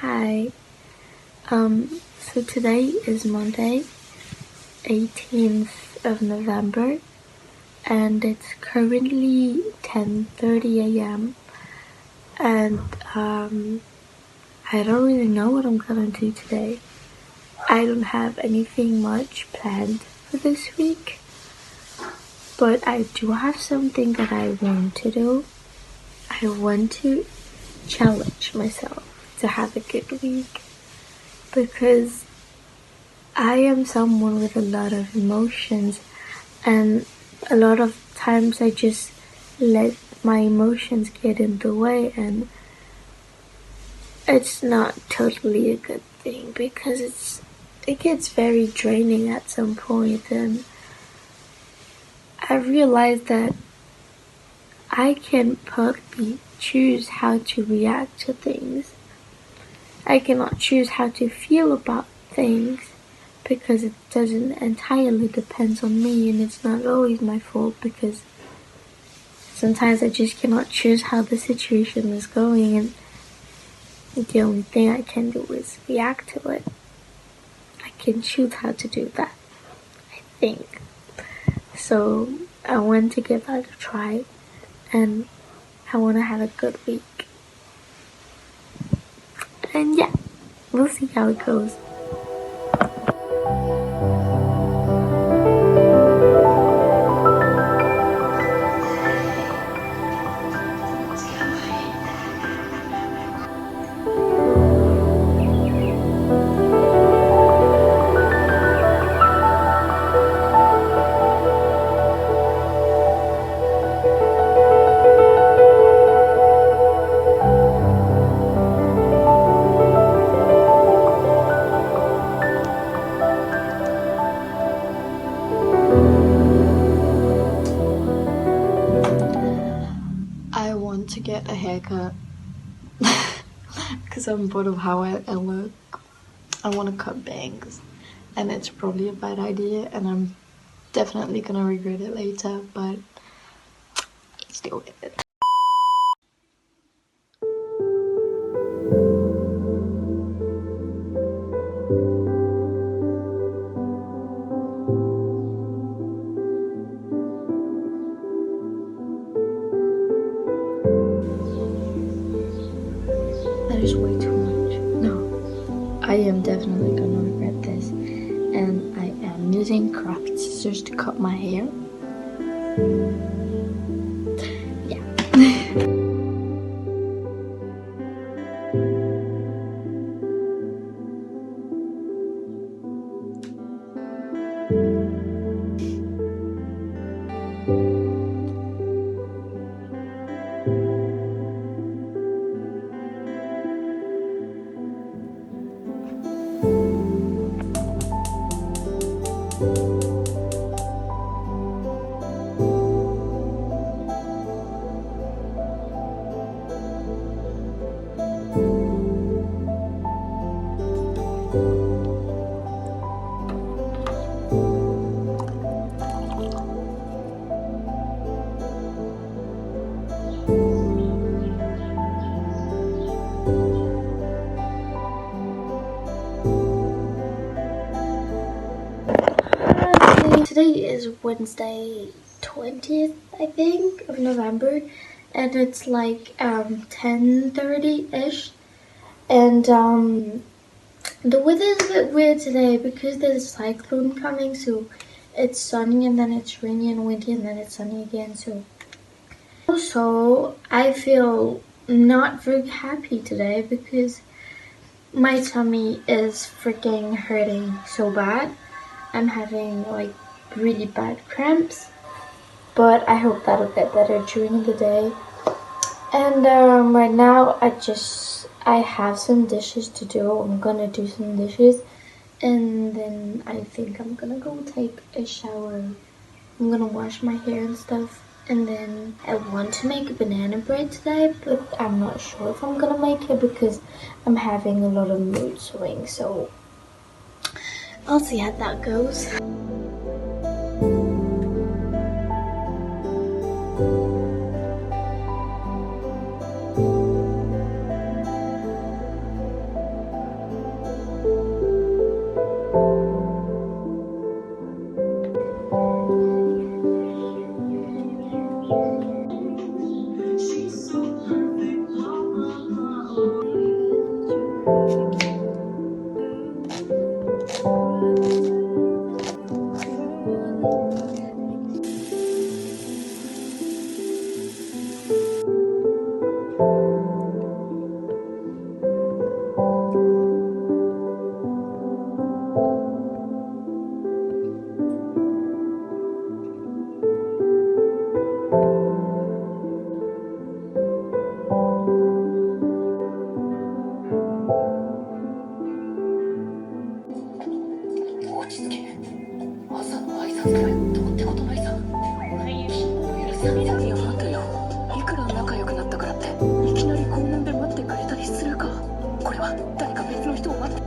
Hi. So today is Monday, 18th of November, and it's currently 10:30 a.m. and I don't really know what I'm gonna do today. I don't have anything much planned for this week, but I do have something that I want to do. I want to challenge myself to have a good week because I am someone with a lot of emotions, and a lot of times I just let my emotions get in the way, and it's not totally a good thing because it gets very draining at some point. And I realized that I can partly choose how to react to things. I cannot choose how to feel about things because it doesn't entirely depend on me, and it's not always my fault because sometimes I just cannot choose how the situation is going, and the only thing I can do is react to it. I can choose how to do that, I think. So I want to give that a try, and I want to have a good week. And yeah, we'll see how it goes. I want to get a haircut because I'm bored of how I look. I want to cut bangs, and it's probably a bad idea, and I'm definitely gonna regret it later, but let's do it. That is way too much. No, I am definitely gonna regret this, and I am using craft scissors to cut my hair. Yeah. Today is Wednesday 20th, I think, of November, and it's like 10:30-ish, and the weather is a bit weird today because there's a cyclone coming, so it's sunny and then it's rainy and windy and then it's sunny again. So also I feel not very happy today because my tummy is freaking hurting so bad. I'm having like really bad cramps, but I hope that'll get better during the day. And right now I have some dishes to do. I'm gonna do some dishes, and then I think I'm gonna go take a shower. I'm gonna wash my hair and stuff, and then I want to make banana bread today, but I'm not sure if I'm gonna make it because I'm having a lot of mood swings, so I'll see how that goes. 挨拶くらいどうってことないさ。いや待てよ、いくら仲良くなったからっていきなり校門で待ってくれたりするか。これは誰か別の人を待って